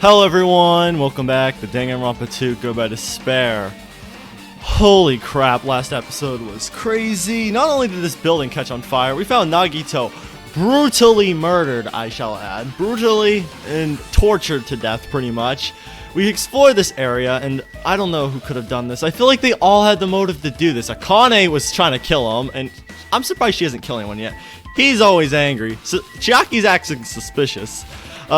Hello everyone, welcome back to Danganronpa 2 Go by Despair. Holy crap, last episode was crazy. Not only did this building catch on fire, we found Nagito brutally murdered, I shall add. Brutally and tortured to death, pretty much. We explored this area, and I don't know who could have done this. I feel like they all had the motive to do this. Akane was trying to kill him, and I'm surprised she hasn't killed anyone yet. He's always angry. So Chiaki's acting suspicious.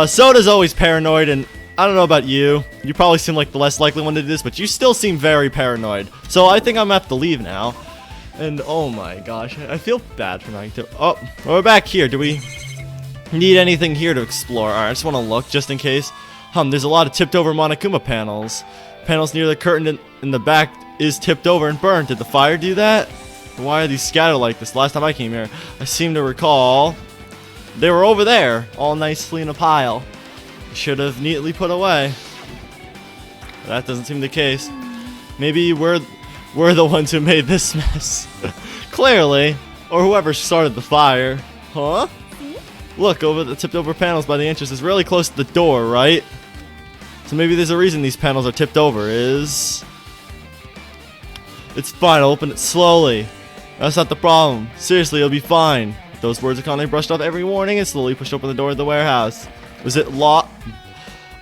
Soda's always paranoid, and I don't know about you. You probably seem like the less likely one to do this, but you still seem very paranoid. So I think I'm gonna have to leave now. And oh my gosh, I feel bad for Nagito. Oh, we're back here. Do we need anything here to explore? Alright, I just want to look just in case. There's a lot of tipped over Monokuma panels. Panels near the curtain in the back is tipped over and burned. Did the fire do that? Why are these scattered like this? Last time I came here, I seem to recall they were over there, all nicely in a pile. Should have neatly put away. That doesn't seem the case. Maybe we're the ones who made this mess. Clearly. Or whoever started the fire. Huh? Look, over the tipped over panels by the entrance is really close to the door, right? So maybe there's a reason these panels are tipped over. It's fine, I'll open it slowly. That's not the problem. Seriously, it'll be fine. With those words Akane brushed off every warning and slowly pushed open the door of the warehouse. Was it locked?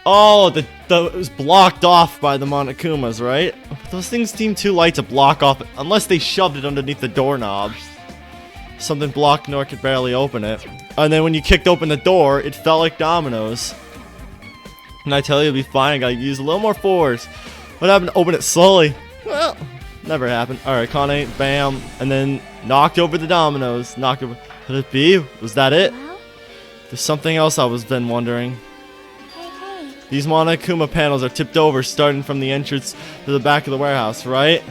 Oh, it was blocked off by the Monokumas, right? Those things seem too light to block off, unless they shoved it underneath the doorknob. Something blocked nor could barely open it. And then when you kicked open the door, it felt like dominoes. And I tell you, it'll be fine. I gotta use a little more force. What happened to open it slowly? Well, never happened. Alright, Kane, bam. And then knocked over the dominoes. Knocked over. Could it be? Was that it? There's something else I was been wondering. Hey. These Monokuma panels are tipped over starting from the entrance to the back of the warehouse, right?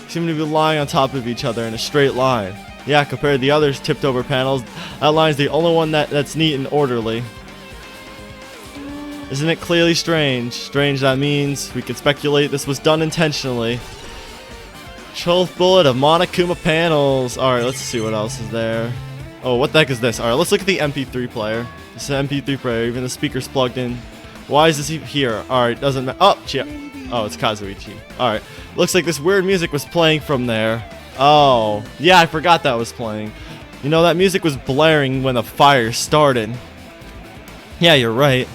Seem to be lying on top of each other in a straight line. Yeah, compared to the others tipped over panels, that line's the only one that's neat and orderly. Isn't it clearly strange? Strange, that means we can speculate this was done intentionally. 12th bullet of Monokuma panels. Alright, let's see what else is there. Oh, what the heck is this? Alright, let's look at the MP3 player. This is an MP3 player, even the speaker's plugged in. Why is this here? Alright, doesn't matter. Oh, it's Kazuichi. Alright, looks like this weird music was playing from there. Oh, yeah, I forgot that was playing. You know, that music was blaring when the fire started. Yeah, you're right.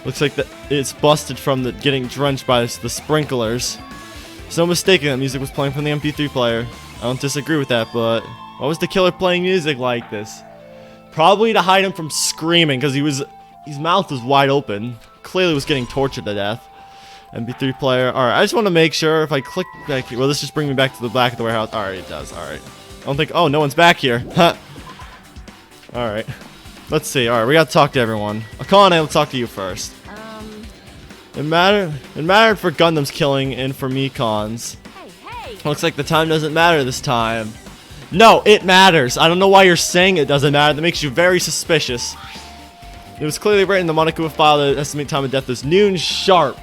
Looks like it's busted from getting drenched by the sprinklers. There's no mistaking that music was playing from the MP3 player. I don't disagree with that, but why was the killer playing music like this? Probably to hide him from screaming, because his mouth was wide open. Clearly was getting tortured to death. MP3 player. Alright, I just want to make sure if I click back here. Well, this just bring me back to the back of the warehouse. Alright, it does. Alright. I don't think. Oh, no one's back here. Huh. Alright. Let's see. Alright, we gotta talk to everyone. Akane, let's talk to you first. It mattered for Gundam's killing and for Mikon's. Hey. Looks like the time doesn't matter this time. No, it matters. I don't know why you're saying it doesn't matter. That makes you very suspicious. It was clearly written in the Monokuma file that the estimated time of death is noon sharp.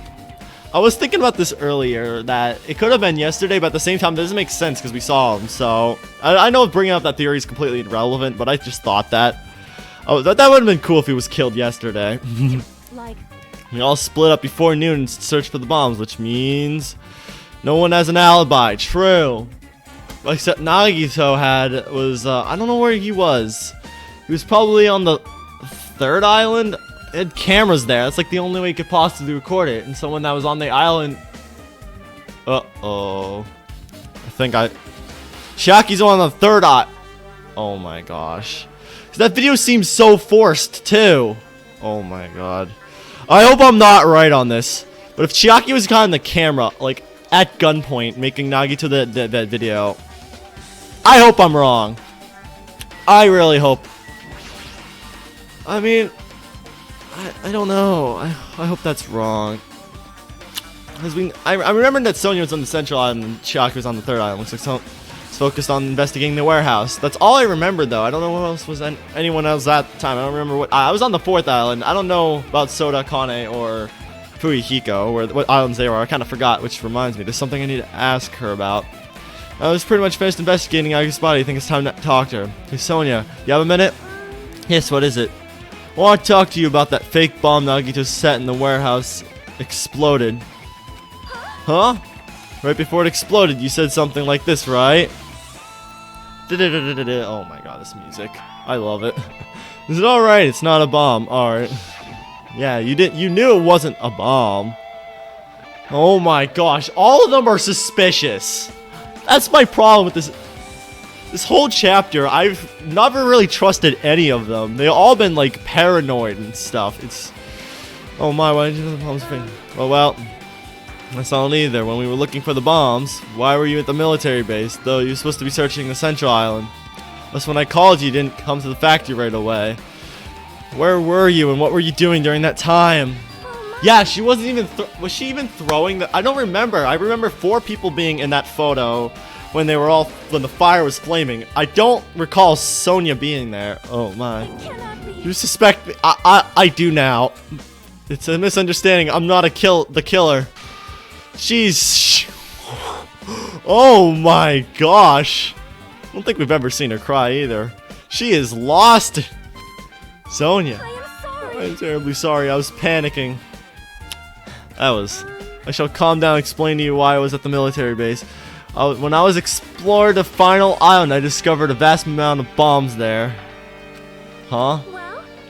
I was thinking about this earlier, that it could have been yesterday, but at the same time, it doesn't make sense because we saw him. So, I know bringing up that theory is completely irrelevant, but I just thought that. Oh, that would have been cool if he was killed yesterday. We all split up before noon and searched for the bombs, which means no one has an alibi. True. Except Nagito I don't know where he was. He was probably on the third island. It had cameras there. That's like the only way he could possibly record it. And someone that was on the island. Uh-oh. I think Shaki's on the third island. Oh my gosh. That video seems so forced too. Oh my god. I hope I'm not right on this. But if Chiaki was caught on the camera, like, at gunpoint, making Nagito that video, I hope I'm wrong. I really hope. I mean, I don't know. I hope that's wrong. Because I remember that Sonya was on the central island and Chiaki was on the third island. Looks like someone was focused on investigating the warehouse. That's all I remember, though. I don't know what else was anyone else at the time. I don't remember what. I was on the fourth island. I don't know about Soda, Kane, or Fuihiko, or what islands they were. I kind of forgot, which reminds me. There's something I need to ask her about. I was pretty much finished investigating Agi's body. I think it's time to talk to her. Hey, Sonya, you have a minute? Yes, what is it? I want to talk to you about that fake bomb Nagito set in the warehouse exploded. Huh? Right before it exploded, you said something like this, right? Oh my god, this music. I love it. Is it alright? It's not a bomb. Alright. Yeah, you knew it wasn't a bomb. Oh my gosh, all of them are suspicious. That's my problem with this whole chapter. I've never really trusted any of them. They've all been like paranoid and stuff. It's oh my, why did you know the bombs thing? Oh well. That's not either. When we were looking for the bombs, why were you at the military base? Though you're supposed to be searching the central island. Plus when I called you didn't come to the factory right away. Where were you and what were you doing during that time? Yeah, she wasn't even was she even throwing the I don't remember. I remember 4 people being in that photo when the fire was flaming. I don't recall Sonia being there. Oh my. You suspect me. I do now. It's a misunderstanding. I'm not the killer. Jeez. Oh my gosh. I don't think we've ever seen her cry either. She is lost. Sonia. I'm terribly sorry. I was panicking. I shall calm down and explain to you why I was at the military base. When I was exploring the final island, I discovered a vast amount of bombs there. Huh?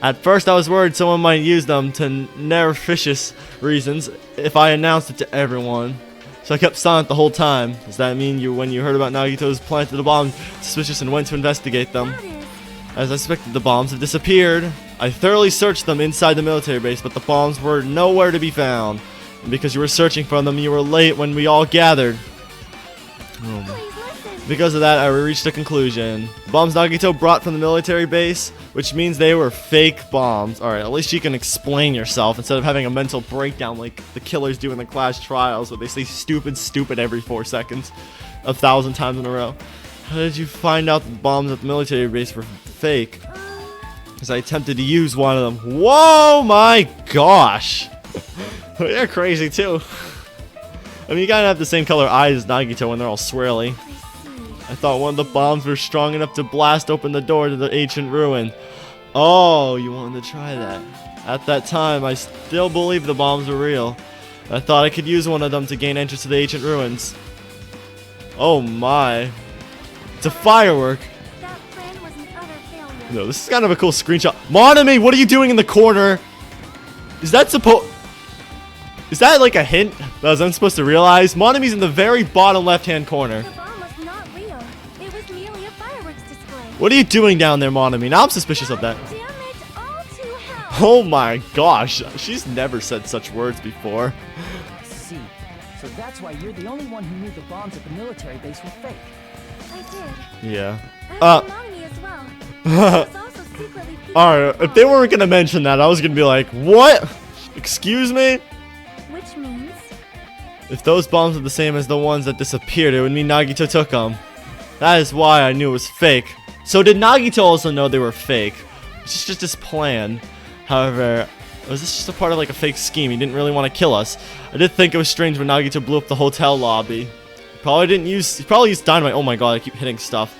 At first, I was worried someone might use them to nefarious reasons if I announced it to everyone. So I kept silent the whole time. Does that mean when you heard about Nagito's planted the bomb, suspicious and went to investigate them? As I suspected, the bombs have disappeared. I thoroughly searched them inside the military base, but the bombs were nowhere to be found. And because you were searching for them, you were late when we all gathered. Because of that, I reached a conclusion. The bombs Nagito brought from the military base, which means they were fake bombs. Alright, at least you can explain yourself instead of having a mental breakdown like the killers do in the class trials where they say stupid every 4 seconds 1,000 times in a row. How did you find out the bombs at the military base were fake? Because I attempted to use one of them. Whoa, my gosh! They're crazy too. I mean, you gotta have the same color eyes as Nagito when they're all swirly. I thought one of the bombs were strong enough to blast open the door to the ancient ruin. Oh, you wanted to try that. At that time, I still believed the bombs were real. I thought I could use one of them to gain entrance to the ancient ruins. Oh my. It's a firework. No, this is kind of a cool screenshot. Monami, what are you doing in the corner? Is that like a hint that I'm supposed to realize? Monami's in the very bottom left-hand corner. The bomb was not real. It was merely a fireworks display. What are you doing down there, Monami? Now I'm suspicious of that. Damn it, all to hell. Oh my gosh, she's never said such words before. See, so that's why you're the only one who knew the bombs at the military base were fake. I did. Yeah. Monami as well. I was also secretly peeking Alright, if they weren't gonna mention that, I was gonna be like, what? Excuse me? Which means? If those bombs are the same as the ones that disappeared, it would mean Nagito took them. That is why I knew it was fake. So did Nagito also know they were fake? It's just his plan. However, was this just a part of like a fake scheme? He didn't really want to kill us. I did think it was strange when Nagito blew up the hotel lobby. He probably used dynamite. Oh my god, I keep hitting stuff.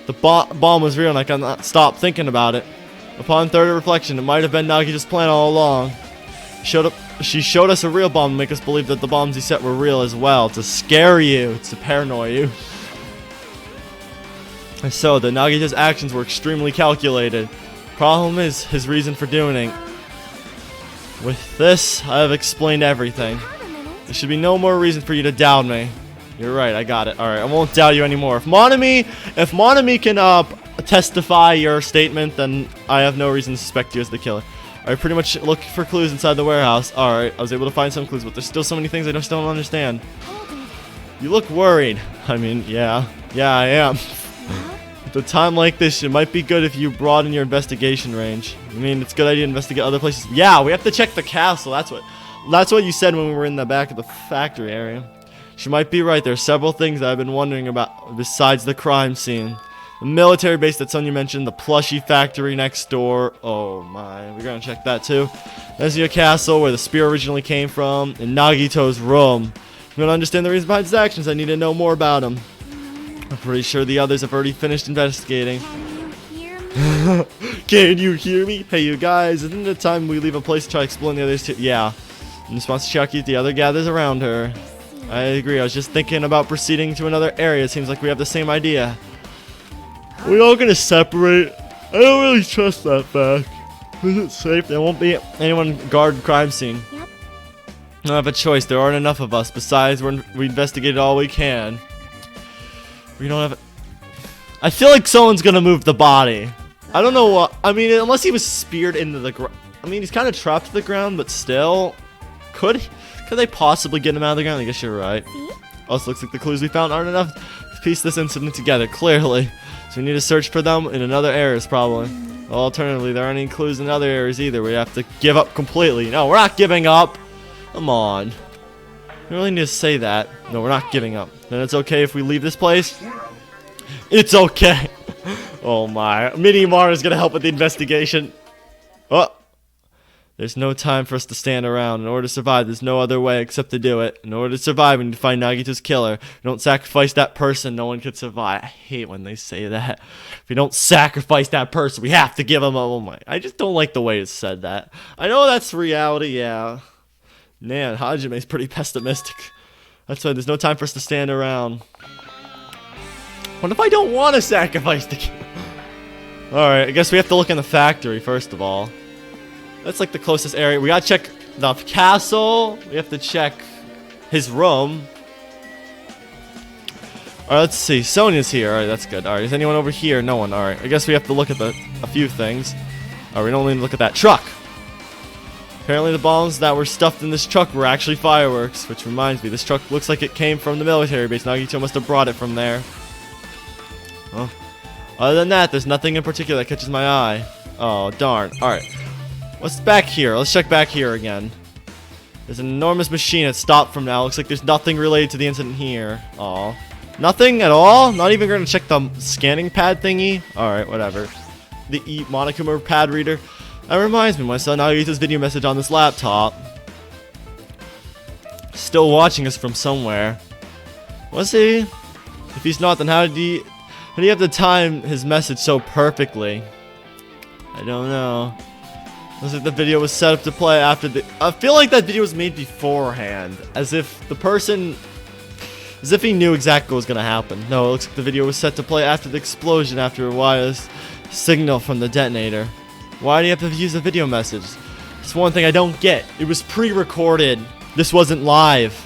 The bomb was real and I cannot stop thinking about it. Upon third reflection, it might have been Nagito's plan all along. She showed us a real bomb to make us believe that the bombs he set were real as well. To scare you. To paranoid you. And so, the Nagito's actions were extremely calculated. Problem is, his reason for doing it. With this, I have explained everything. There should be no more reason for you to doubt me. You're right, I got it. Alright, I won't doubt you anymore. If Monami can testify your statement, then I have no reason to suspect you as the killer. I pretty much look for clues inside the warehouse. Alright, I was able to find some clues, but there's still so many things I just don't understand. You look worried. I mean, yeah. Yeah, I am. At a time like this, it might be good if you broaden your investigation range. I mean, it's a good idea to investigate other places. Yeah, we have to check the castle. That's what you said when we were in the back of the factory area. She might be right. There are several things that I've been wondering about besides the crime scene. The military base that Sonia mentioned, the plushie factory next door. Oh my, we're gonna check that too. Nezuya Castle, where the spear originally came from, and Nagito's room. I'm gonna understand the reason behind his actions. I need to know more about him. I'm pretty sure the others have already finished investigating. Can you hear me? Can you hear me? Hey, you guys, isn't it time we leave a place to try exploring the others too? Yeah. In response to Chucky, the other gathers around her. I agree. I was just thinking about proceeding to another area. It seems like we have the same idea. We're all gonna separate. I don't really trust that fact. Is it safe? There won't be anyone guard the crime scene. Yep. I don't have a choice. There aren't enough of us. Besides, we investigated all we can. We don't have. I feel like someone's gonna move the body. I don't know what. I mean, unless he was speared into the ground. I mean, he's kind of trapped to the ground, but still, could they possibly get him out of the ground? I guess you're right. See? Also, looks like the clues we found aren't enough to piece this incident together. Clearly, so we need to search for them in another areas, probably. Well, alternatively, there aren't any clues in other areas either. We have to give up completely. No, we're not giving up. Come on. We really need to say that. No, we're not giving up. Then it's okay if we leave this place. It's okay. Oh my. Mini Mar is gonna help with the investigation. Oh. There's no time for us to stand around. In order to survive, there's no other way except to do it. In order to survive, we need to find Nagito's killer. If we don't sacrifice that person, no one could survive. I hate when they say that. If we don't sacrifice that person, we have to give him a... Oh my. I just don't like the way it's said that. I know that's reality, yeah. Man, Hajime's pretty pessimistic. That's why there's no time for us to stand around. What if I don't want to sacrifice the killer? Alright, I guess we have to look in the factory first of all. That's like the closest area. We gotta check the castle. We have to check his room. Alright, let's see. Sonya's here. Alright, that's good. Alright, is anyone over here? No one. Alright, I guess we have to look at a few things. Alright, we don't need to look at that truck. Apparently the bombs that were stuffed in this truck were actually fireworks. Which reminds me, this truck looks like it came from the military base. Nagito must have brought it from there. Well, other than that, there's nothing in particular that catches my eye. Oh, darn. Alright. What's back here? Let's check back here again. There's an enormous machine that's stopped from now. Looks like there's nothing related to the incident here. Aw. Nothing at all? Not even gonna check the scanning pad thingy? Alright, whatever. The Monokuma pad reader. That reminds me, my son Nagito's video message on this laptop. Still watching us from somewhere. Was he? If he's not, then how did he have to time his message so perfectly? I don't know. Looks like the video was set up to play after the... I feel like that video was made beforehand. As if the person... As if he knew exactly what was going to happen. No, it looks like the video was set to play after the explosion, after a wireless signal from the detonator. Why do you have to use a video message? It's one thing I don't get. It was pre-recorded. This wasn't live.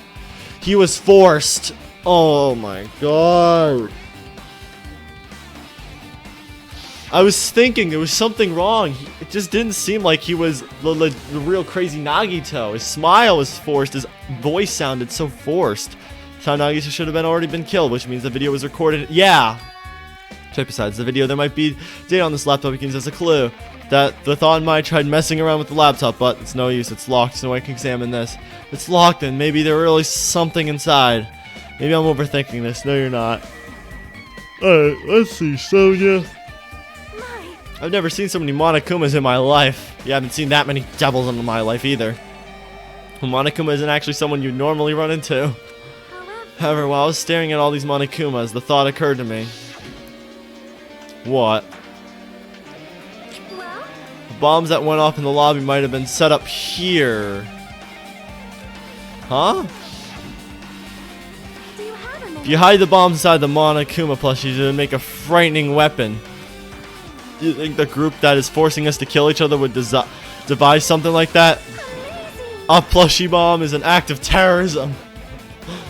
He was forced. Oh my god. I was thinking there was something wrong. It just didn't seem like he was the real crazy Nagito. His smile was forced. His voice sounded so forced. So Nagito should have already been killed, which means the video was recorded. Yeah. Check besides the video, there might be data on this laptop we can use as a clue. That the thought might tried messing around with the laptop, but it's no use. It's locked, so I can examine this. It's locked, and maybe there really is something inside. Maybe I'm overthinking this. No, you're not. Alright, let's see, Sonya. I've never seen so many Monokumas in my life. You haven't seen that many devils in my life either. A Monokuma isn't actually someone you normally run into. However, while I was staring at all these Monokumas, the thought occurred to me. What? Well? The bombs that went off in the lobby might have been set up here. Huh? Do you have a minute? If you hide the bombs inside the Monokuma plushies, it would make a frightening weapon. Do you think the group that is forcing us to kill each other would devise something like that? A plushie bomb is an act of terrorism.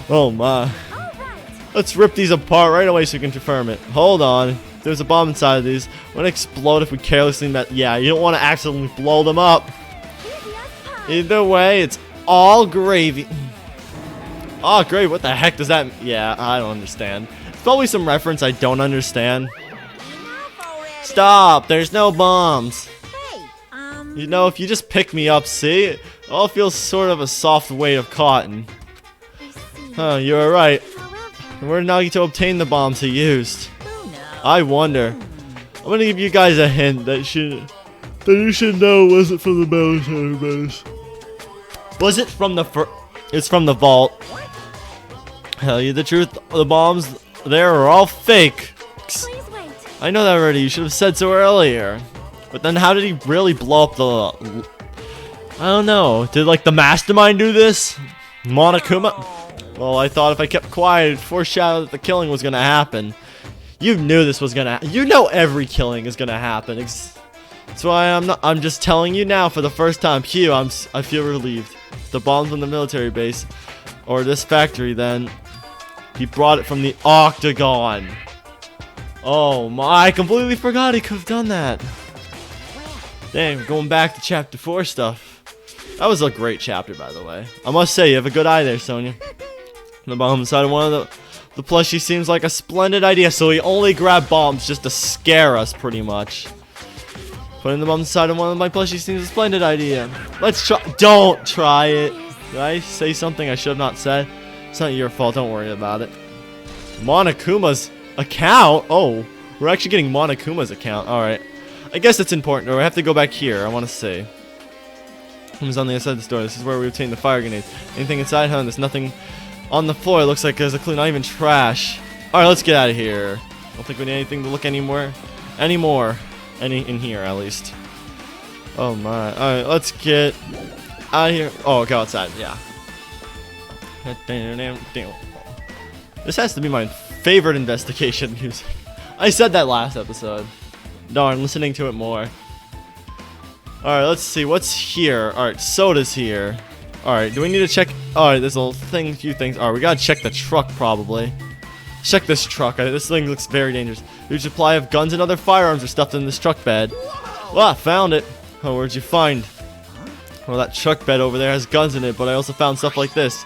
Oh my. Let's rip these apart right away so we can confirm it. Hold on. There's a bomb inside of these. Would it explode if we carelessly met? Yeah, you don't want to accidentally blow them up. Either way, it's all gravy. Oh, gravy. What the heck does that mean? Yeah, I don't understand. It's probably some reference I don't understand. Stop! There's no bombs. You know, if you just pick me up, see? It all feels sort of a soft weight of cotton. Huh, you were right. Where did Nagito obtain the bombs he used? I wonder. I'm gonna give you guys a hint that you should know it wasn't from the military base. Was it from the It's from the vault. Tell you the truth, the bombs there are all fake. Please wait. I know that already. You should have said so earlier. But then how did he really blow up the... I don't know. Did, like, the mastermind do this? Monokuma? Well, I thought if I kept quiet, it foreshadowed that the killing was gonna happen. You knew this was gonna... You know every killing is gonna happen. That's why I'm just telling you now for the first time. Hugh, I feel relieved. The bombs on the military base, or this factory, then he brought it from the Octagon. Oh my, I completely forgot he could have done that. Dang, going back to chapter 4 stuff. That was a great chapter, by the way. I must say, you have a good eye there, Sonia. The bomb inside of one of the plushies seems like a splendid idea, so he only grabbed bombs just to scare us, pretty much. Putting the bomb inside of one of my plushies seems a splendid idea. Let's try. Don't try it. Did I say something I should have not said? It's not your fault. Don't worry about it. Monokuma's account? Oh, we're actually getting Monokuma's account. Alright. I guess it's important. Or I have to go back here. I want to see. Who's on the other side of this door? This is where we obtain the fire grenades. Anything inside? Huh? There's nothing on the floor. It looks like there's a clue. Not even trash. Alright, let's get out of here. I don't think we need anything to look anymore. Any in here, at least. Oh my. Alright, let's get out of here. Oh, go outside. Yeah. This has to be my favorite investigation music. I said that last episode. Darn, listening to it more. Alright, let's see. What's here? Alright, soda's here. Alright, do we need to check? Alright, there's a few things. Alright, we gotta check the truck, probably. Check this truck. This thing looks very dangerous. Huge supply of guns and other firearms are stuffed in this truck bed. Well, found it. Oh, where'd you find? Well, that truck bed over there has guns in it, but I also found stuff like this.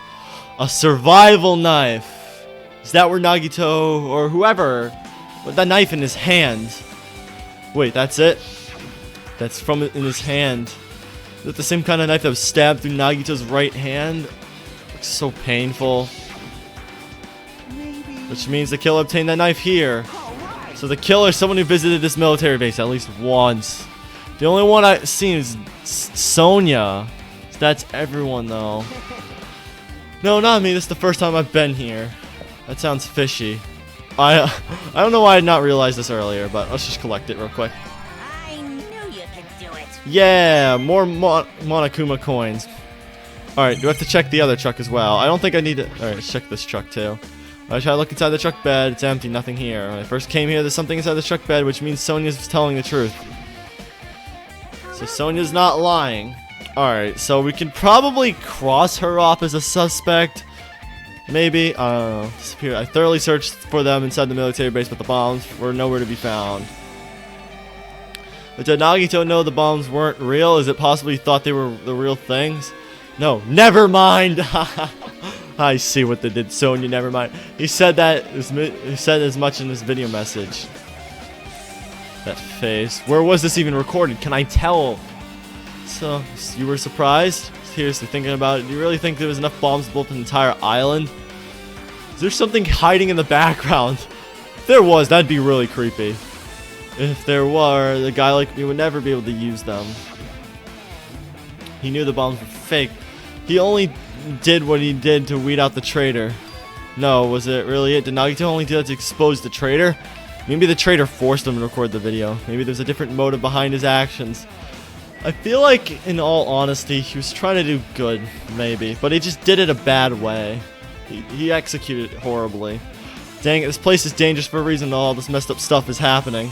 A survival knife. Is that where Nagito or whoever with that knife in his hand? Wait, that's it? That's from it in his hand. Is that the same kind of knife that was stabbed through Nagito's right hand? Looks so painful. Which means the killer obtained that knife here. So the killer is someone who visited this military base at least once. The only one I've seen is Sonia. So that's everyone though. No, not me. This is the first time I've been here. That sounds fishy. I don't know why I did not realize this earlier, but let's just collect it real quick. I knew you could do it. Yeah, more Monokuma coins. Alright, do I have to check the other truck as well? I don't think I need to... Alright, let's check this truck too. I try to look inside the truck bed. It's empty, nothing here. When I first came here, there's something inside the truck bed, which means Sonia's telling the truth. So Sonia's not lying. Alright, so we can probably cross her off as a suspect. Maybe. I don't know. Disappear. I thoroughly searched for them inside the military base, but the bombs were nowhere to be found. But did Nagito know the bombs weren't real? Is it possible he thought they were the real things? No. Never mind! I see what they did, Sonia. Never mind. He said that. He said as much in his video message. That face. Where was this even recorded? Can I tell? So you were surprised? Seriously, thinking about it, do you really think there was enough bombs to blow up an entire island? Is there something hiding in the background? If there was, that'd be really creepy. If there were, the guy like me would never be able to use them. He knew the bombs were fake. He only did what he did to weed out the traitor. No, was it really it? Did Nagito only do that to expose the traitor? Maybe the traitor forced him to record the video. Maybe there's a different motive behind his actions. I feel like, in all honesty, he was trying to do good, maybe. But he just did it a bad way. He executed it horribly. Dang it, this place is dangerous for a reason. All this messed up stuff is happening.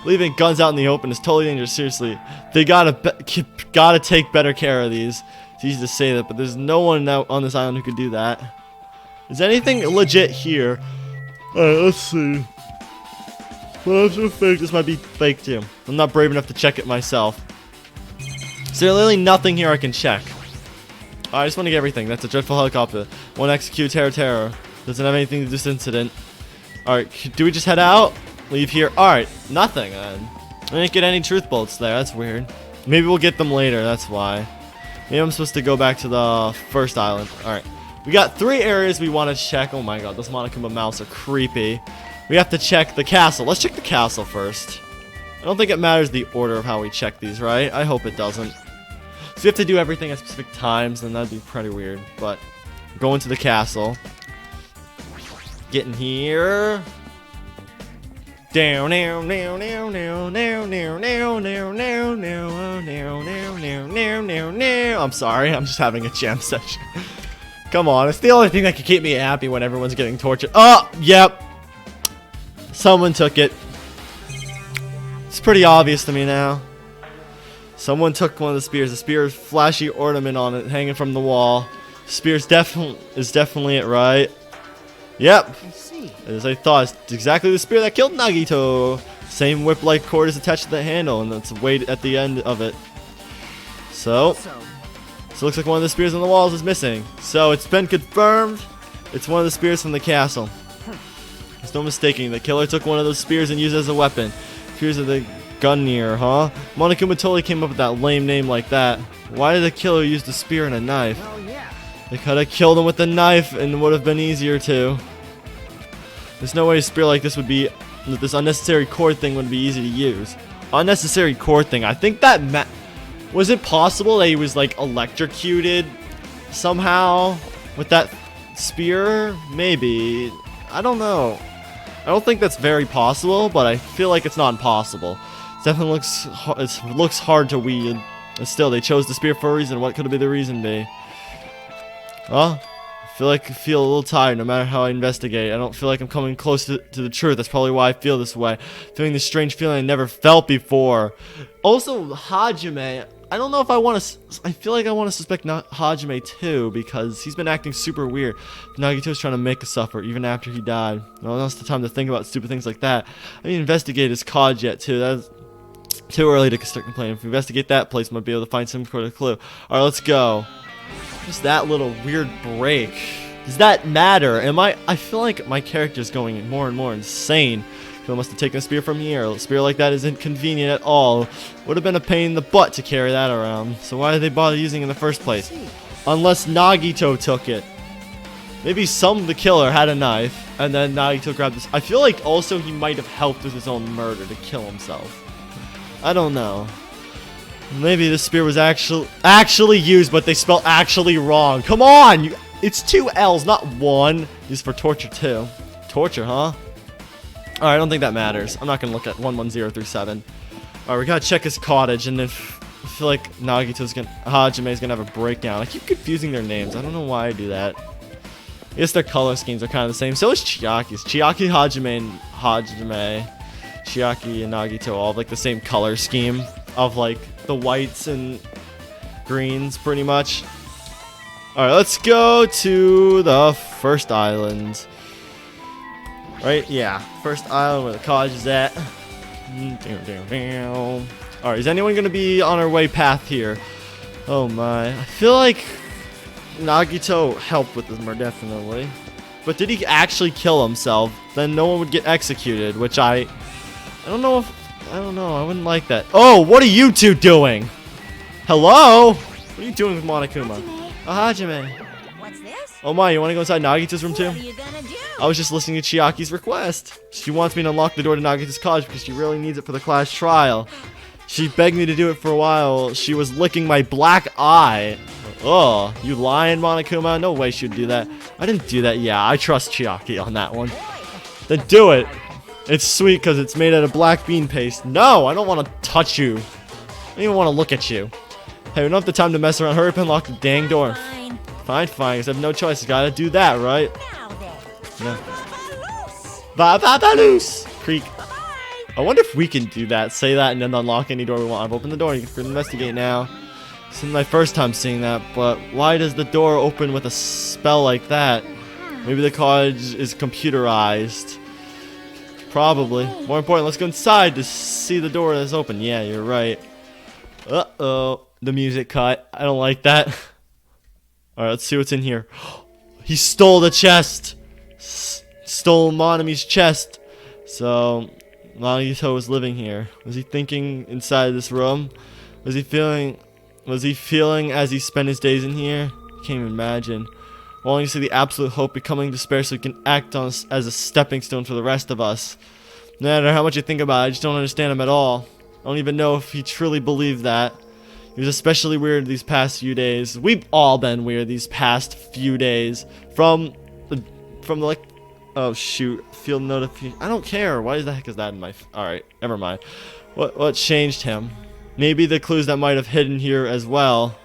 Leaving guns out in the open is totally dangerous, seriously. They gotta take better care of these. It's easy to say that, but there's no one out on this island who could do that. Is anything legit here? Alright, let's see. Well, if it's fake, this might be fake too. I'm not brave enough to check it myself. Is there literally nothing here I can check? I just want to get everything. That's a dreadful helicopter. Won't execute terror. Doesn't have anything to do with this incident. Alright, do we just head out? Leave here? Alright, nothing then. I didn't get any truth bolts there. That's weird. Maybe we'll get them later. That's why. Maybe I'm supposed to go back to the first island. Alright. We got 3 areas we want to check. Oh my god, those Monokuma mouths are creepy. We have to check the castle. Let's check the castle first. I don't think it matters the order of how we check these, right? I hope it doesn't. So we have to do everything at specific times, then that'd be pretty weird. But going to the castle. Getting here. Down, down, down, down, down, down, down, down, down, down, down, down, down, down, down, down. I'm sorry, I'm just having a jam session. Come on, it's the only thing that can keep me happy when everyone's getting tortured. Oh, yep. Someone took it. It's pretty obvious to me now. Someone took one of the spears. The spear has flashy ornament on it hanging from the wall. Spear's definitely it, right? Yep. I see. As I thought, it's exactly the spear that killed Nagito. Same whip-like cord is attached to the handle, and that's weight at the end of it. So it looks like one of the spears on the walls is missing. So it's been confirmed. It's one of the spears from the castle. There's no mistaking. The killer took one of those spears and used it as a weapon. Spears of the Gunneer, huh? Monokuma totally came up with that lame name like that. Why did the killer use the spear and a knife? Oh yeah. They could have killed him with the knife and it would have been easier too. There's no way a spear like this would be, this unnecessary cord thing would be easy to use. Unnecessary cord thing. I think that was it possible that he was like electrocuted somehow with that spear? Maybe. I don't know. I don't think that's very possible, but I feel like it's not impossible. It definitely looks hard to wield. But still, they chose the spear for a reason. What could the reason be? Well, I feel a little tired no matter how I investigate. I don't feel like I'm coming close to the truth. That's probably why I feel this way. Feeling this strange feeling I never felt before. Also, Hajime. I don't know if I want to... I feel like I want to suspect Hajime too, because he's been acting super weird. Nagito's trying to make us suffer, even after he died. No one else has the time to think about stupid things like that. I didn't investigate his cause yet, too. That's too early to start complaining. If we investigate that place, we might be able to find some sort of clue. Alright, let's go. Just that little weird break. Does that matter? I feel like my character's going more and more insane. I must have taken a spear from here. A spear like that isn't convenient at all. Would have been a pain in the butt to carry that around. So why did they bother using it in the first place? Unless Nagito took it. Maybe the killer had a knife, and then Nagito grabbed this. I feel like also he might have helped with his own murder to kill himself. I don't know. Maybe this spear was actually used, but they spelled actually wrong. Come on! It's 2 L's, not 1. Used for torture too. Torture, huh? Alright, I don't think that matters. I'm not going to look at 110 through 7. Alright, we got to check his cottage, and if I feel like Hajime's going to have a breakdown. I keep confusing their names. I don't know why I do that. I guess their color schemes are kind of the same. So is Chiaki's. Chiaki, Hajime, and Hajime. Chiaki and Nagito all have like the same color scheme of like the whites and greens, pretty much. Alright, let's go to the first island. Right? Yeah. First island where the college is at. Alright, is anyone going to be on our way path here? Oh my. I feel like Nagito helped with this more definitely. But did he actually kill himself? Then no one would get executed, which I don't know. I wouldn't like that. Oh, what are you two doing? Hello? What are you doing with Monokuma? Hajime. What's this? Oh my, you want to go inside Nagito's room too? What are you gonna do? I was just listening to Chiaki's request. She wants me to unlock the door to Nagito's college because she really needs it for the class trial. She begged me to do it for a while. She was licking my black eye. Oh, you lying, Monokuma? No way she'd do that. I didn't do that. Yeah, I trust Chiaki on that one. Then do it. It's sweet because it's made out of black bean paste. No, I don't want to touch you. I don't even want to look at you. Hey, we don't have the time to mess around. Hurry up and lock the dang door. Fine. Fine, because I have no choice. I gotta do that, right? Now then. Yeah. Loose. Ba-ba-ba-loose. Creek. Bye-bye. I wonder if we can do that. Say that and then unlock any door we want. I've opened the door. You can investigate now. This is my first time seeing that, but why does the door open with a spell like that? Maybe the college is computerized. Probably. More important, let's go inside to see the door that's open. Yeah, you're right. Uh-oh. The music cut. I don't like that. Alright, let's see what's in here. He stole the chest! Stole Monami's chest. So, Nagito was living here. Was he thinking inside this room? Was he feeling as he spent his days in here? I can't even imagine. Wanting to see the absolute hope becoming despair so he can act on us as a stepping stone for the rest of us. No matter how much you think about it, I just don't understand him at all. I don't even know if he truly believed that. He was especially weird these past few days. We've all been weird these past few days. From Oh shoot, field notification. I don't care. Why the heck is that in my... Alright, never mind. What changed him? Maybe the clues that might have hidden here as well.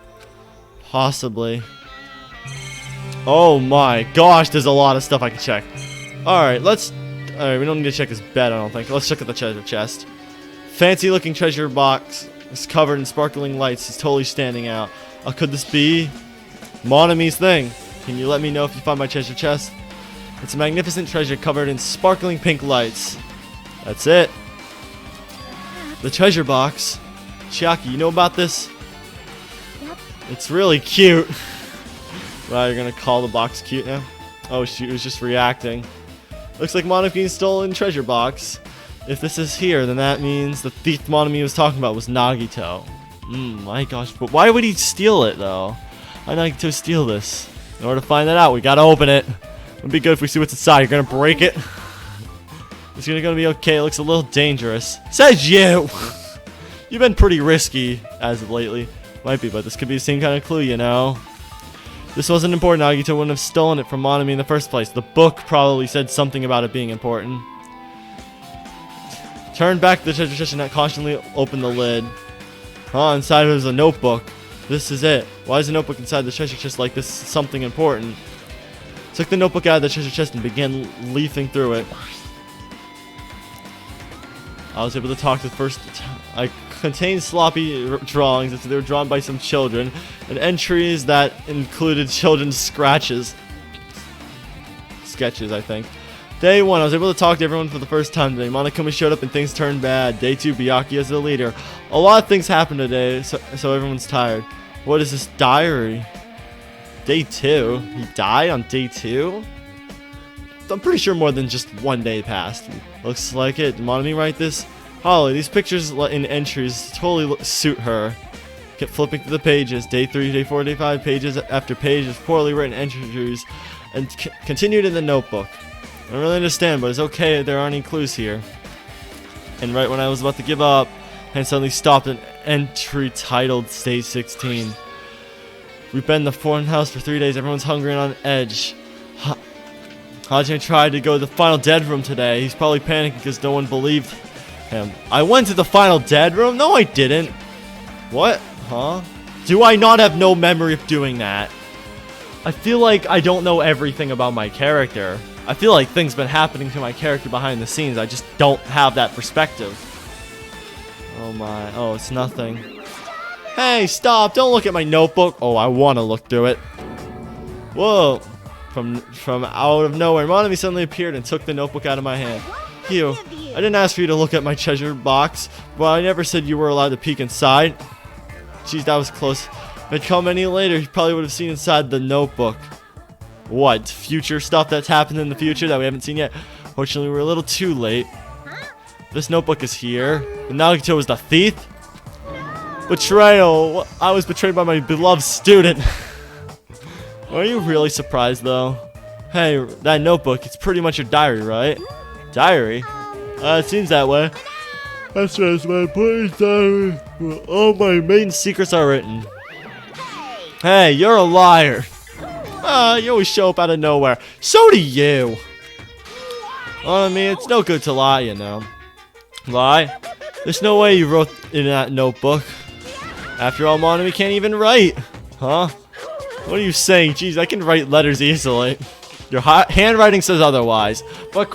Possibly. Oh my gosh, there's a lot of stuff I can check. Alright, Alright, we don't need to check his bed, I don't think. Let's check at the treasure chest. Fancy looking treasure box. It's covered in sparkling lights. It's totally standing out. Could this be Monami's thing? Can you let me know if you find my treasure chest? It's a magnificent treasure covered in sparkling pink lights. That's it. The treasure box. Chiaki, you know about this? Yep. It's really cute. Wow, you're gonna call the box cute now? Oh shoot, it was just reacting. Looks like Monami's stolen treasure box. If this is here, then that means the thief Monami was talking about was Nagito. My gosh, but why would he steal it though? Why did Nagito steal this? In order to find that out, we gotta open it. It'd be good if we see what's inside. You're gonna break it? It's gonna be okay. It looks a little dangerous. Says you! You've been pretty risky as of lately. Might be, but this could be the same kind of clue, you know? This wasn't important. Nagito wouldn't have stolen it from Monami in the first place. The book probably said something about it being important. Turn back the treasure chest and cautiously open the lid. Inside there's a notebook. This is it. Why is a notebook inside the treasure chest like this is something important? Took the notebook out of the treasure chest and began leafing through it. I was able to talk to the first... I contained sloppy drawings as they were drawn by some children, and entries that included children's sketches, I think. Day 1, I was able to talk to everyone for the first time today. Monokuma showed up and things turned bad. Day 2, Byakuya is the leader. A lot of things happened today, so everyone's tired. What is this diary? Day 2? He died on day 2? I'm pretty sure more than just one day passed. Looks like it. Did Monami write this? Holly, these pictures in entries totally suit her. Kept flipping through the pages. Day 3, day 4, day 5, pages after pages, poorly written entries, and continued in the notebook. I don't really understand, but it's okay if there aren't any clues here. And right when I was about to give up, and suddenly stopped an entry titled Stage 16. We've been in the foreign house for 3 days. Everyone's hungry and on edge. Hajime tried to go to the final dead room today. He's probably panicking because no one believed him. I went to the final dead room? No, I didn't. What? Huh? Do I not have no memory of doing that? I feel like I don't know everything about my character. I feel like things been happening to my character behind the scenes. I just don't have that perspective. Oh my. Oh, it's nothing. Hey, stop. Don't look at my notebook. Oh, I want to look through it. Whoa. From out of nowhere, Monami suddenly appeared and took the notebook out of my hand. You. I didn't ask for you to look at my treasure box, but I never said you were allowed to peek inside. Jeez, that was close. If I'd come any later, you probably would have seen inside the notebook. What? Future stuff that's happened in the future that we haven't seen yet? Fortunately, we're a little too late. This notebook is here. And Nagito was the thief? Betrayal. I was betrayed by my beloved student. Are you really surprised, though? Hey, that notebook, it's pretty much your diary, right? Diary? It seems that way. That's just my place diary, where all my main secrets are written. Hey, you're a liar. You always show up out of nowhere. So do you. Well, I mean, it's no good to lie, you know. Lie? There's no way you wrote in that notebook. After all, Monami can't even write. Huh? What are you saying? Jeez, I can write letters easily. Your handwriting says otherwise. But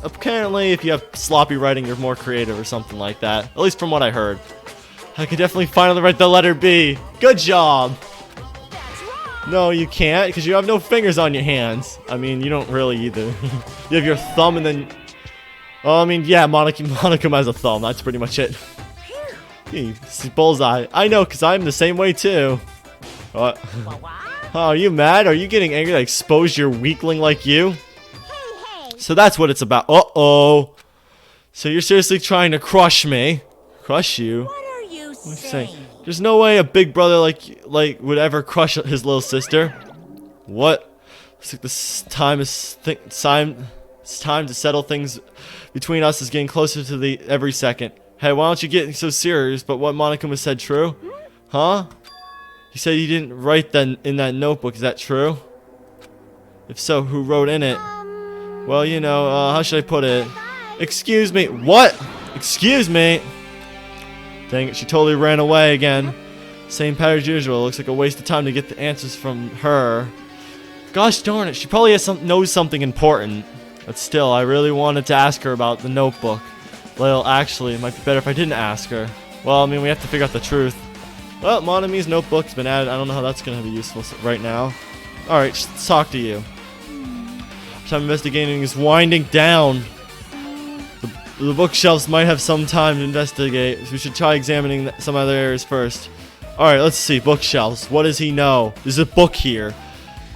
apparently, if you have sloppy writing, you're more creative or something like that. At least from what I heard. I can definitely finally write the letter B. Good job. No, you can't, because you have no fingers on your hands. I mean, you don't really either. You have your thumb and then... Oh, I mean, yeah, Monokuma has a thumb. That's pretty much it. Bullseye. I know, because I'm the same way, too. What? Oh, are you mad? Are you getting angry that I exposed your weakling like you? So that's what it's about. Uh-oh. So you're seriously trying to crush me? Crush you? What are you saying? There's no way a big brother like would ever crush his little sister. What? Looks like this time is it's time to settle things between us is getting closer to the every second. Hey, why don't you get so serious? But what Monokuma said true? Huh? You said you didn't write that in that notebook. Is that true? If so, who wrote in it? Well, you know, how should I put it? Excuse me. What? Excuse me. Dang it, she totally ran away again. Same pattern as usual. Looks like a waste of time to get the answers from her. Gosh darn it, she probably knows something important. But still, I really wanted to ask her about the notebook. Well, actually, it might be better if I didn't ask her. Well, I mean, we have to figure out the truth. Well, Monami's notebook's been added. I don't know how that's going to be useful right now. Alright, let's talk to you. Time investigating is winding down. The bookshelves might have some time to investigate, so we should try examining some other areas first. Alright, let's see. Bookshelves. What does he know? There's a book here.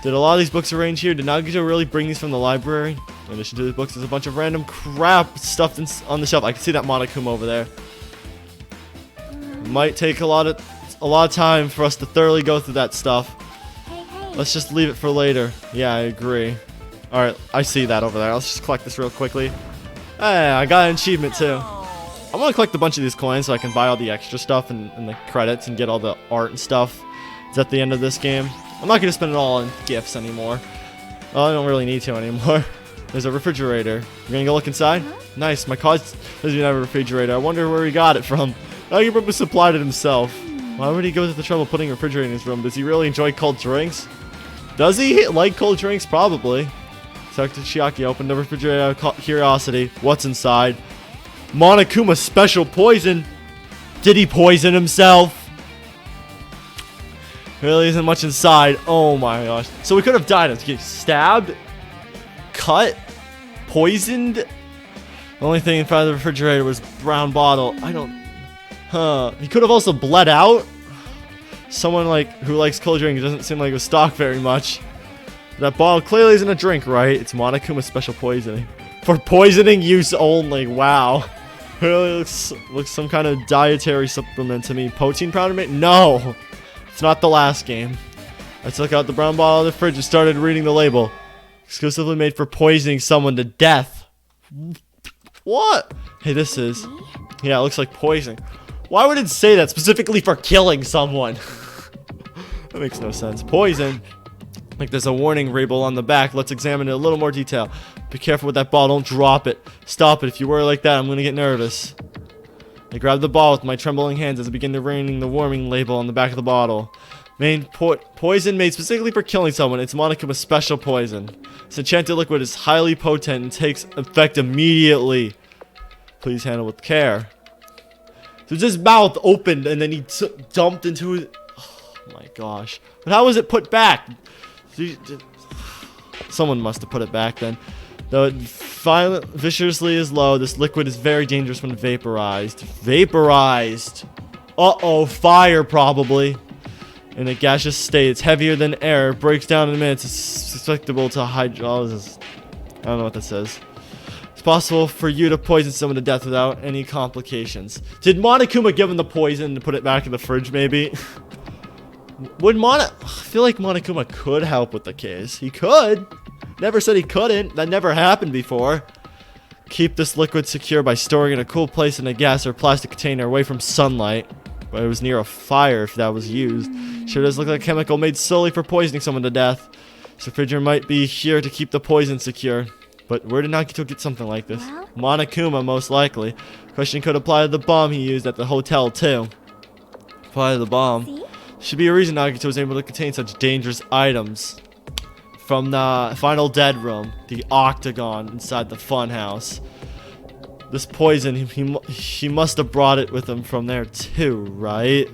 Did a lot of these books arrange here? Did Nagito really bring these from the library? In addition to the books, there's a bunch of random crap stuffed on the shelf. I can see that Monokuma over there. It might take a lot of time for us to thoroughly go through that stuff. Let's just leave it for later. Yeah, I agree. Alright, I see that over there. Let's just collect this real quickly. Hey, I got an achievement too. I want to collect a bunch of these coins so I can buy all the extra stuff and the credits and get all the art and stuff. It's at the end of this game. I'm not going to spend it all on gifts anymore. Well, I don't really need to anymore. There's a refrigerator. We're going to go look inside? Nice. My car doesn't even have a refrigerator. I wonder where he got it from. He probably supplied it himself. Why would he go to the trouble of putting a refrigerator in his room? Does he really enjoy cold drinks? Does he like cold drinks? Probably. Takayuki opened the refrigerator out of curiosity. What's inside? Monokuma's special poison. Did he poison himself? Really isn't much inside. Oh my gosh. So we could have died of getting stabbed, cut, poisoned. The only thing in front of the refrigerator was brown bottle. He could have also bled out. Someone who likes cold drink doesn't seem like it was stocked very much. That bottle clearly isn't a drink, right? It's Monokuma's special poisoning. For poisoning use only. Wow. Really looks some kind of dietary supplement to me. Protein powder, mate? No. It's not the last game. I took out the brown bottle of the fridge and started reading the label. Exclusively made for poisoning someone to death. What? Hey, this is... Yeah, it looks like poison. Why would it say that specifically for killing someone? That makes no sense. Poison. Like there's a warning label on the back. Let's examine it in a little more detail. Be careful with that ball. Don't drop it. Stop it. If you were like that, I'm going to get nervous. I grab the ball with my trembling hands as I begin to reading the warning label on the back of the bottle. Poison made specifically for killing someone. It's Monokuma's special poison. This enchanted liquid is highly potent and takes effect immediately. Please handle with care. So his mouth opened and then he dumped into it. Oh my gosh. But how was it put back? Someone must have put it back then. Though it viciously is low, this liquid is very dangerous when vaporized. Vaporized! Uh-oh, fire probably. In a gaseous state, it's heavier than air, breaks down in minutes, it's susceptible to hydrolysis. I don't know what that says. It's possible for you to poison someone to death without any complications. Did Monokuma give him the poison to put it back in the fridge, maybe? I feel like Monokuma could help with the case. He could. Never said he couldn't. That never happened before. Keep this liquid secure by storing it in a cool place in a gas or plastic container away from sunlight. But it was near a fire if that was used. Sure does look like a chemical made solely for poisoning someone to death. This refrigerator might be here to keep the poison secure. But where did Nagito get something like this? Monokuma, most likely. Question could apply to the bomb he used at the hotel, too. Apply to the bomb. Should be a reason Nagito was able to contain such dangerous items. From the final dead room, the octagon inside the funhouse. This poison, he must have brought it with him from there too, right?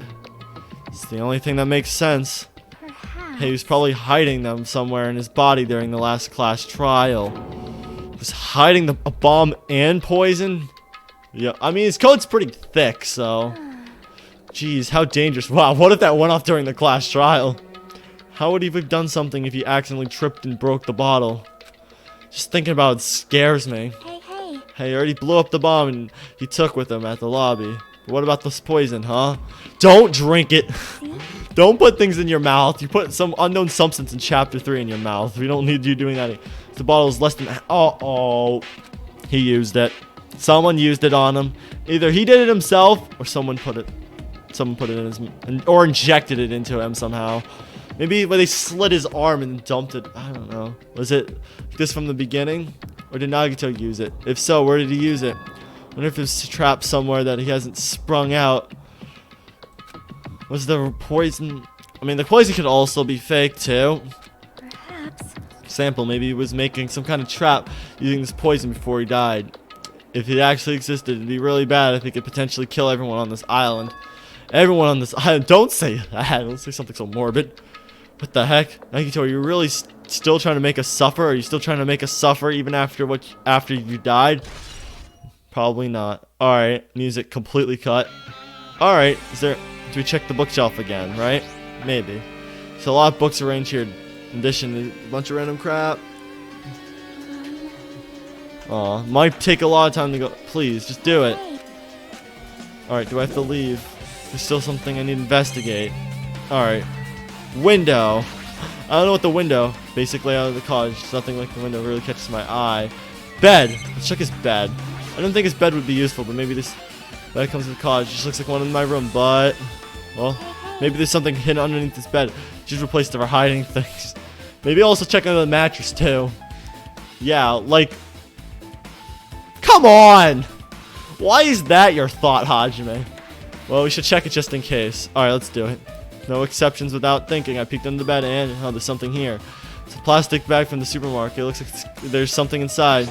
It's the only thing that makes sense. Perhaps. Hey, he was probably hiding them somewhere in his body during the last class trial. He was hiding a bomb and poison? Yeah, I mean, his coat's pretty thick, so... Jeez, how dangerous. Wow, what if that went off during the class trial? How would he have done something if he accidentally tripped and broke the bottle? Just thinking about it scares me. Hey, he already blew up the bomb and he took with him at the lobby. But what about this poison, huh? Don't drink it. Don't put things in your mouth. You put some unknown substance in chapter 3 in your mouth. We don't need you doing that. The bottle is less than... Uh-oh. He used it. Someone used it on him. Either he did it himself or someone put it in his... Or injected it into him somehow. Maybe when they slit his arm and dumped it. I don't know. Was it this from the beginning? Or did Nagito use it? If so, where did he use it? I wonder if it's trapped somewhere that he hasn't sprung out. Was the poison... I mean, the poison could also be fake, too. Perhaps. Example, maybe he was making some kind of trap using this poison before he died. If it actually existed, it'd be really bad if it could potentially kill everyone on this island. Everyone on this island. Don't say that. Don't say something so morbid. What the heck? Nagito, are you really still trying to make us suffer? Are you still trying to make us suffer even after you died? Probably not. Alright, music completely cut. Alright, do we check the bookshelf again, right? Maybe. So a lot of books arranged here. In addition to a bunch of random crap. Aw, might take a lot of time to go. Please, just do it. Alright, do I have to leave? There's still something I need to investigate. Alright. Window. I don't know what the window. Basically out of the cottage. Nothing like the window really catches my eye. Bed. Let's check his bed. I don't think his bed would be useful, but maybe this bed comes with the cottage. Just looks like one in my room, but... Well, maybe there's something hidden underneath this bed. She's replaced it for hiding things. Maybe also check under the mattress, too. Yeah, like... Come on! Why is that your thought, Hajime? Well, we should check it just in case. Alright, let's do it. No exceptions without thinking. I peeked under the bed and... Oh, there's something here. It's a plastic bag from the supermarket. It looks like there's something inside.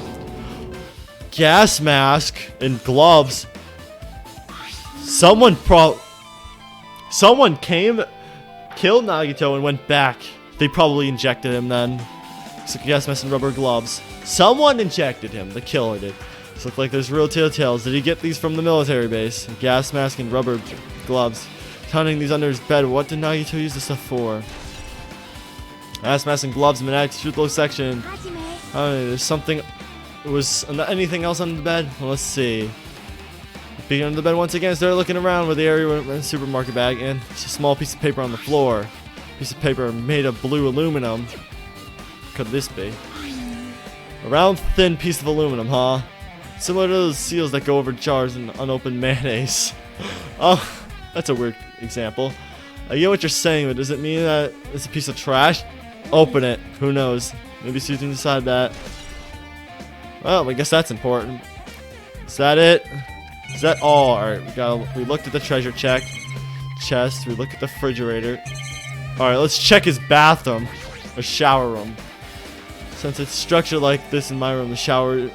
Gas mask and gloves. Someone came, killed Nagito and went back. They probably injected him then. Looks like gas mask and rubber gloves. Someone injected him. The killer did. This looks like there's real details. Did he get these from the military base? Gas mask and rubber gloves. Counting these under his bed. What did Nagito use this stuff for? Gas mask and gloves in the next truthful section. There's something. Was anything else under the bed? Well, let's see. Peeking under the bed once again, started looking around where the area went in the supermarket bag, and it's a small piece of paper on the floor. Piece of paper made of blue aluminum. What could this be? A round, thin piece of aluminum, huh? Similar to those seals that go over jars in unopened mayonnaise. Oh, that's a weird example. I get what you're saying, but does it mean that it's a piece of trash? Open it. Who knows? Maybe Susan decided that. Well, I guess that's important. Is that it? Is that all? Alright, we looked at the treasure chest. We looked at the refrigerator. Alright, let's check his bathroom. Or shower room. Since it's structured like this in my room, the shower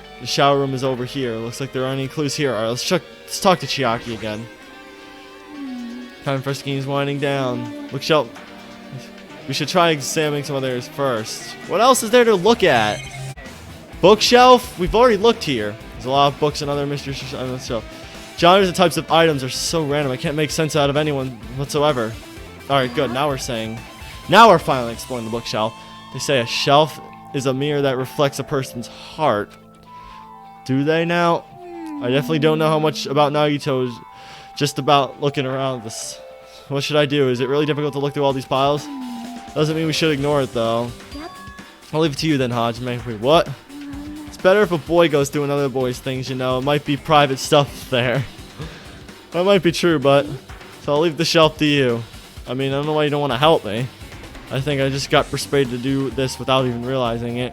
room is over here. Looks like there aren't any clues here. Alright, let's talk to Chiaki again. Time for schemes winding down. Bookshelf. We should try examining some others first. What else is there to look at? Bookshelf? We've already looked here. There's a lot of books and other mysteries on the shelf. Genres and types of items are so random. I can't make sense out of anyone whatsoever. Alright, good. Now we're finally exploring the bookshelf. They say a shelf is a mirror that reflects a person's heart. Do they now? I definitely don't know how much about Nagito is just about looking around this. What should I do? Is it really difficult to look through all these piles? Doesn't mean we should ignore it though. Yep. I'll leave it to you then, Hajime. Wait, what? It's better if a boy goes through another boy's things, you know. It might be private stuff there. That might be true, but... So I'll leave the shelf to you. I mean, I don't know why you don't want to help me. I think I just got persuaded to do this without even realizing it.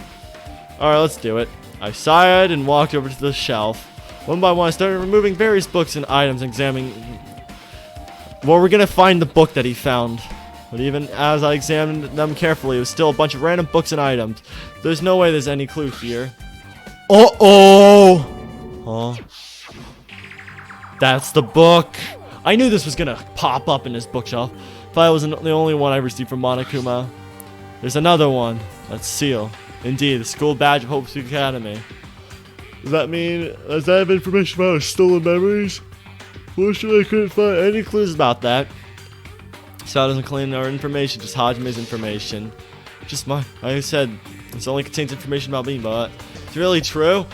Alright, let's do it. I sighed and walked over to the shelf. One by one, I started removing various books and items, examining... Well, we're gonna find the book that he found. But even as I examined them carefully, it was still a bunch of random books and items. There's no way there's any clue here. Uh-oh! Huh? That's the book! I knew this was gonna pop up in this bookshelf. If I wasn't the only one I received from Monokuma. There's another one. That's Seal. Indeed, the school badge of Hope Peak Academy. Does that have information about our stolen memories? Fortunately, I couldn't find any clues about that. So it doesn't claim our information, just Hajime's information. Just mine. Like I said, this only contains information about me, but it's really true.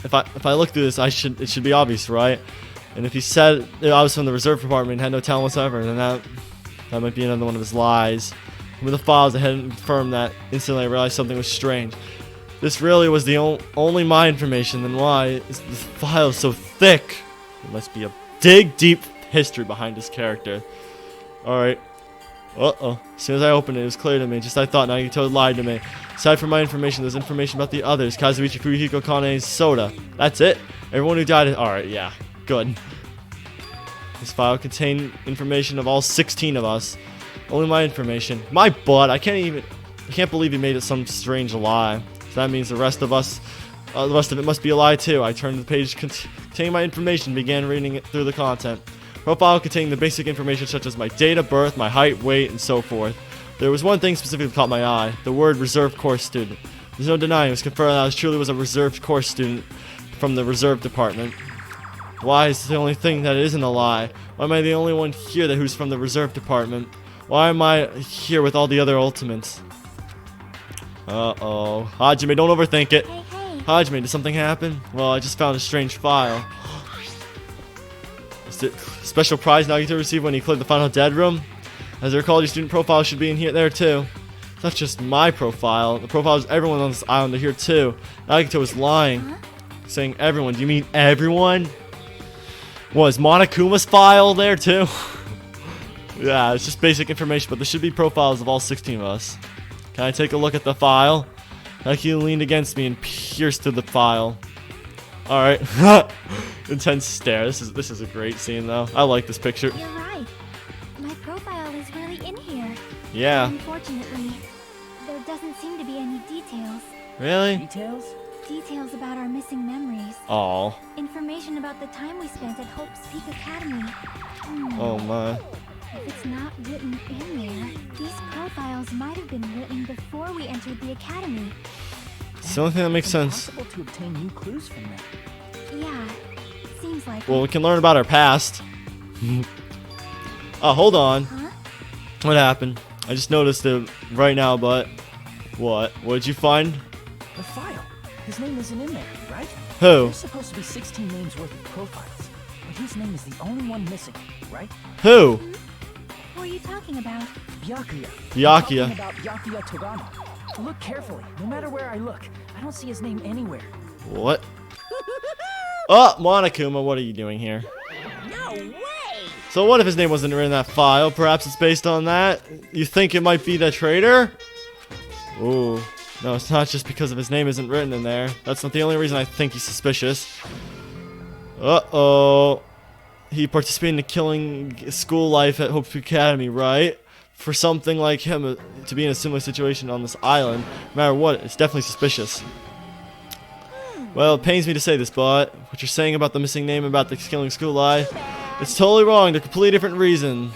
If I look through this, it should be obvious, right? And if he said I was from the reserve department and had no talent whatsoever, then that might be another one of his lies. And with the files, I hadn't confirmed that. Instantly, I realized something was strange. This really was the only my information. Then why is this file so thick? There must be a deep history behind this character. Alright. Uh-oh. As soon as I opened it, it was clear to me. Just as I thought, Nagito had lied to me. Aside from my information, there's information about the others. Kazuichi, Fuyuhiko, Kane, Soda. That's it? Everyone who died is... Alright, yeah. Good. This file contained information of all 16 of us. Only my information. My butt. I can't believe he made it some strange lie. So that means the rest of it must be a lie too. I turned to the page containing my information and began reading it through the content. Profile containing the basic information such as my date of birth, my height, weight, and so forth. There was one thing specifically that caught my eye. The word reserve course student. There's no denying it was confirmed that I truly was a reserved course student from the reserve department. Why is the only thing that isn't a lie? Why am I the only one here who's from the reserve department? Why am I here with all the other ultimates? Uh-oh. Hajime, don't overthink it. Hey, hey. Hajime, did something happen? Well, I just found a strange file. Is it special prize Nagito received when he cleared the final dead room? As I recall, your student profile should be in here there too. It's not just my profile. The profiles of everyone on this island are here too. Nagito was lying. Huh? Saying everyone. Do you mean everyone? Was Monokuma's file there too? Yeah, it's just basic information, but there should be profiles of all 16 of us. Can I take a look at the file? Nagito leaned against me and pierced through the file. Alright. Intense stare. This is a great scene though. I like this picture. You're right. My profile is really in here. Yeah. Unfortunately, there doesn't seem to be any details. Really? Details? Details about our missing memories. Oh. Information about the time we spent at Hope's Peak Academy. Oh my. If it's not written in there, these profiles might have been written before we entered the academy. It's the only thing that makes sense. Impossible to obtain new clues from them. Yeah, seems like Well, it. we can learn about our past. Oh, hold on. Huh? What happened? I just noticed it right now, but... What? What did you find? The file. His name isn't in there, right? Who? There's supposed to be 16 names worth of profiles, but his name is the only one missing, right? Who? Who are you talking about? Byakuya. Byakuya. I'm talking about Byakuya Togama. Look carefully. No matter where I look, I don't see his name anywhere. What? Oh, Monokuma, what are you doing here? No way! So what if his name wasn't in that file? Perhaps it's based on that? You think it might be the traitor? Ooh. No, it's not just because of his name isn't written in there. That's not the only reason I think he's suspicious. Uh-oh. He participated in the killing school life at Hope Academy, right? For something like him to be in a similar situation on this island, no matter what, it's definitely suspicious. Well, it pains me to say this, but what you're saying about the missing name about the killing school life, it's totally wrong. They're a completely different reason.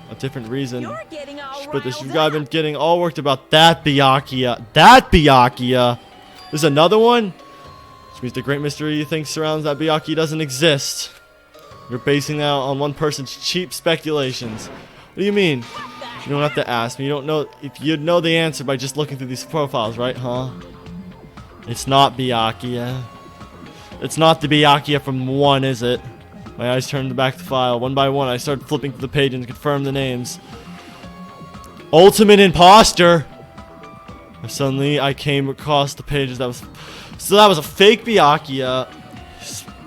A different reason. You're getting all But this riled guy up. been getting all worked about that Byakuya. That Byakuya. There's another one? Which means the great mystery you think surrounds that Byakuya doesn't exist. You're basing that on one person's cheap speculations. What do you mean? You don't have to ask me. You don't know if you'd know the answer by just looking through these profiles, right, huh? It's not Byakuya. It's not the Byakuya from 1, is it? My eyes turned back to the file. One by one, I started flipping through the page and confirmed the names. Ultimate Imposter! Suddenly, I came across the pages that was... So that was a fake Byakuya.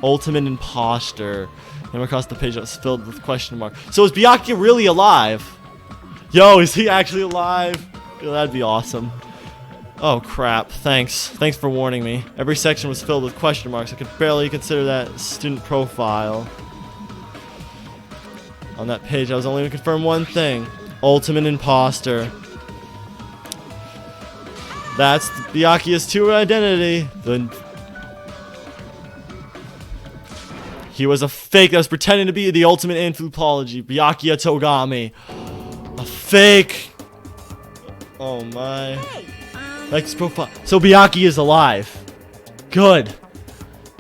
Ultimate Imposter. Came across the page that was filled with question mark. So is Byakuya really alive? Yo, is he actually alive? Yo, that'd be awesome. Oh crap, thanks. Thanks for warning me. Every section was filled with question marks. I could barely consider that student profile. On that page, I was only going to confirm one thing. Ultimate Imposter. That's Byakuya's true identity. He was a fake that was pretending to be the ultimate anthropology. Byakuya Togami. A fake. Oh my. Like his profile. So Byakuya is alive. Good.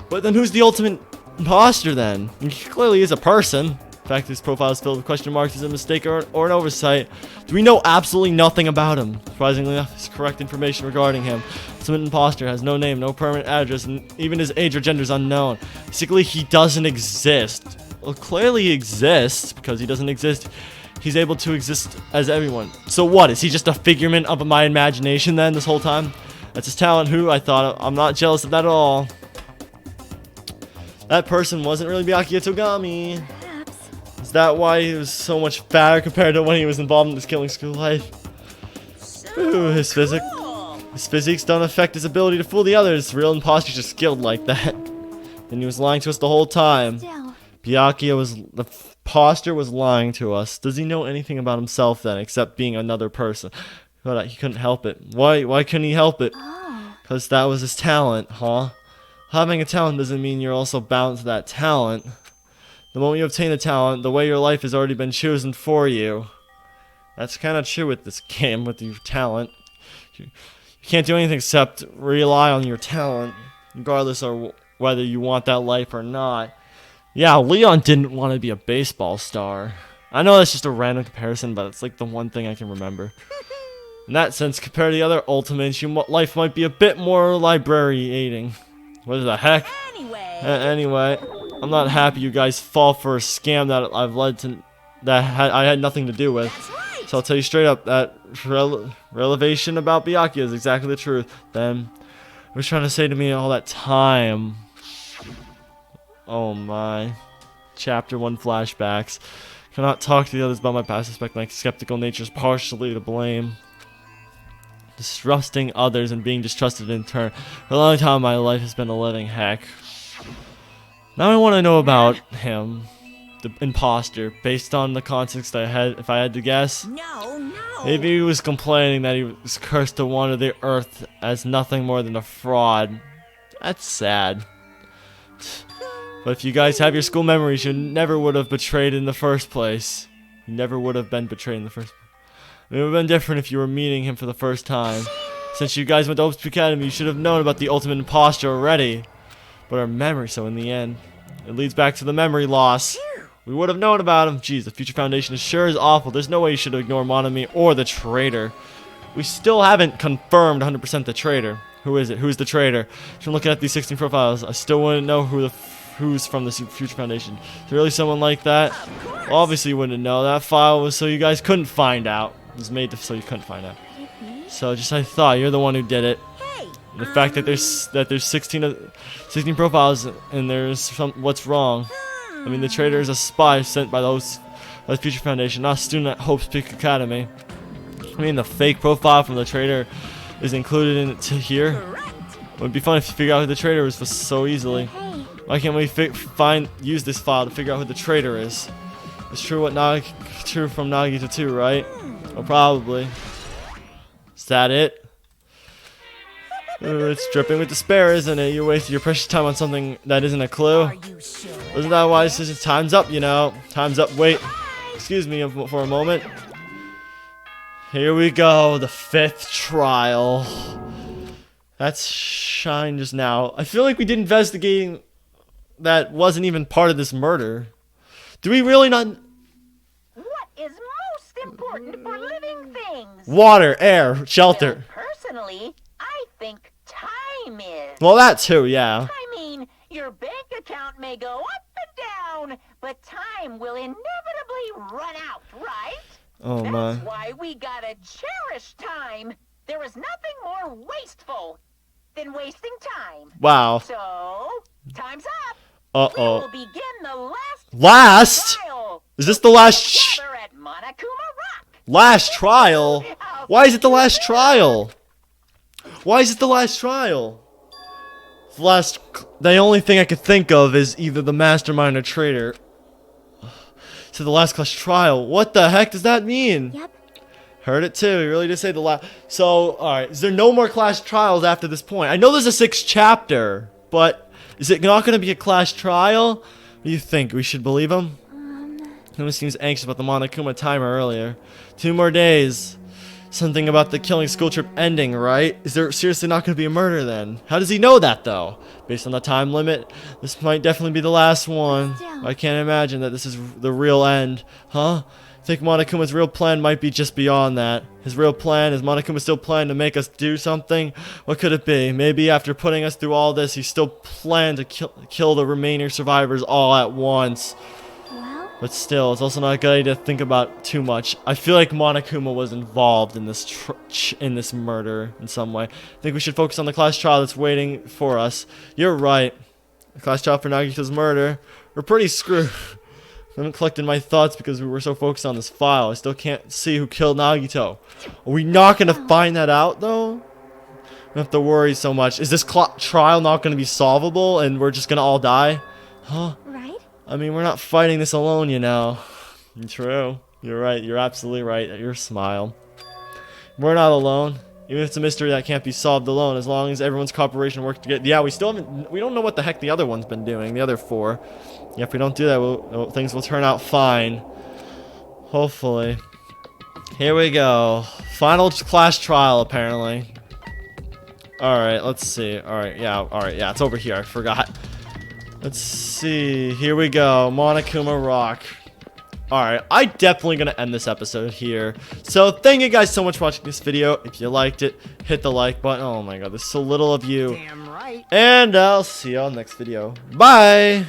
But then who's the ultimate imposter then? He clearly is a person. In fact, his profile is filled with question marks. Is a mistake or an oversight? Do we know absolutely nothing about him? Surprisingly enough, his correct information regarding him. Ultimate imposter has no name, no permanent address, and even his age or gender is unknown. Basically, he doesn't exist. Well, clearly he exists because he doesn't exist. He's able to exist as everyone. So what? Is he just a figment of my imagination then this whole time? That's his talent. Who? I thought. I'm not jealous of that at all. That person wasn't really Byakuya Togami. Perhaps. Is that why he was so much fatter compared to when he was involved in his killing school life? Ooh, his physiques don't affect his ability to fool the others. Real imposters are skilled like that. And he was lying to us the whole time. Still. Byakuya was the imposter was lying to us. Does he know anything about himself then, except being another person? But he couldn't help it. Why couldn't he help it? Oh. Because that was his talent, huh? Having a talent doesn't mean you're also bound to that talent. The moment you obtain a talent, the way your life has already been chosen for you. That's kind of true with this game, with your talent. You can't do anything except rely on your talent, regardless of whether you want that life or not. Yeah, Leon didn't want to be a baseball star. I know that's just a random comparison, but it's like the one thing I can remember. In that sense, compared to the other Ultimates, your life might be a bit more library-aiding. What the heck? Anyway, I'm not happy you guys fall for a scam that I've led to, I had nothing to do with. So I'll tell you straight up, that revelation about Byakuya is exactly the truth. Then, what was trying to say to me all that time? Oh my. Chapter 1 flashbacks. Cannot talk to the others about my past. Suspect my skeptical nature is partially to blame. Distrusting others and being distrusted in turn. For a long time, my life has been a living heck. Now I want to know about him, the imposter, based on the context I had. If I had to guess, maybe he was complaining that he was cursed to wander the earth as nothing more than a fraud. That's sad. But if you guys have your school memories, you never would have betrayed in the first place. You never would have been betrayed in the first place. It would have been different if you were meeting him for the first time. Since you guys went to Opus Academy, you should have known about the ultimate imposter already. But our memory, so in the end, it leads back to the memory loss. We would have known about him. Jeez, the Future Foundation is sure as awful. There's no way you should ignore Monami or the traitor. We still haven't confirmed 100% the traitor. Who is it? Who's the traitor? From looking at these 16 profiles, I still wouldn't know who's from the Future Foundation. Is there really someone like that? Well, obviously you wouldn't know. That file was so you guys couldn't find out. It was made so you couldn't find out. So just I thought you're the one who did it. The fact that there's 16 profiles and there's some what's wrong. I mean, the traitor is a spy sent by the Future Foundation, not a student at Hope's Peak Academy. I mean, the fake profile from the traitor is included in it here. It would be fun if you figure out who the traitor is so easily. Why can't we use this file to figure out who the traitor is? It's true from Nagito too, right? Well, probably. Is that it? Ooh, it's dripping with despair, isn't it? You wasted your precious time on something that isn't a clue. Isn't that why this is time's up, you know? Time's up. Wait. Excuse me for a moment. Here we go. The 5th trial. That's shine just now. I feel like we did investigating that wasn't even part of this murder. Do we really not... What is most important for living things? Water, air, shelter. Well, personally, I think time is. Well, that too, yeah. I mean, your bank account may go up and down, but time will inevitably run out, right? Oh my. That's why we gotta cherish time. There is nothing more wasteful than wasting time. Wow. So, time's up. Uh-oh. We will begin the Last? trial. Is this the last Together at Monokuma Rock. last trial? Why is it the last trial? Why is it the last trial? The only thing I could think of is either the mastermind or traitor. So the last class trial. What the heck does that mean? Yep. Heard it too. You really did say the last. So, alright. Is there no more class trials after this point? I know there's a 6th chapter, but is it not going to be a class trial? What do you think? We should believe him? He seems anxious about the Monokuma timer earlier. 2 more days. Something about the killing school trip ending, right? Is there seriously not going to be a murder then? How does he know that though? Based on the time limit, this might definitely be the last one. Still. I can't imagine that this is the real end. Huh? I think Monokuma's real plan might be just beyond that. His real plan, is Monokuma still planning to make us do something? What could it be? Maybe after putting us through all this, he still planned to kill the remaining survivors all at once. Well, But still, it's also not a good idea to think about too much. I feel like Monokuma was involved in this murder in some way. I think we should focus on the class trial that's waiting for us. You're right. The class trial for Nagito's murder. We're pretty screwed. I haven't collected my thoughts because we were so focused on this file. I still can't see who killed Nagito. Are we not gonna find that out though? I don't have to worry so much. Is this trial not gonna be solvable and we're just gonna all die? Huh? Right? I mean, we're not fighting this alone, you know. True. You're right. You're absolutely right. Your smile. We're not alone. Even if it's a mystery that can't be solved alone, as long as everyone's cooperation works together. Yeah, we still haven't. We don't know what the heck the other one's been doing. The other 4. Yeah, if we don't do that, things will turn out fine. Hopefully. Here we go. Final class trial, apparently. All right. Let's see. All right. Yeah. All right. Yeah. It's over here. I forgot. Let's see. Here we go. Monokuma Rock. Alright, I'm definitely going to end this episode here. So, thank you guys so much for watching this video. If you liked it, hit the like button. Oh my god, there's so little of you. Damn right. And I'll see you all next video. Bye!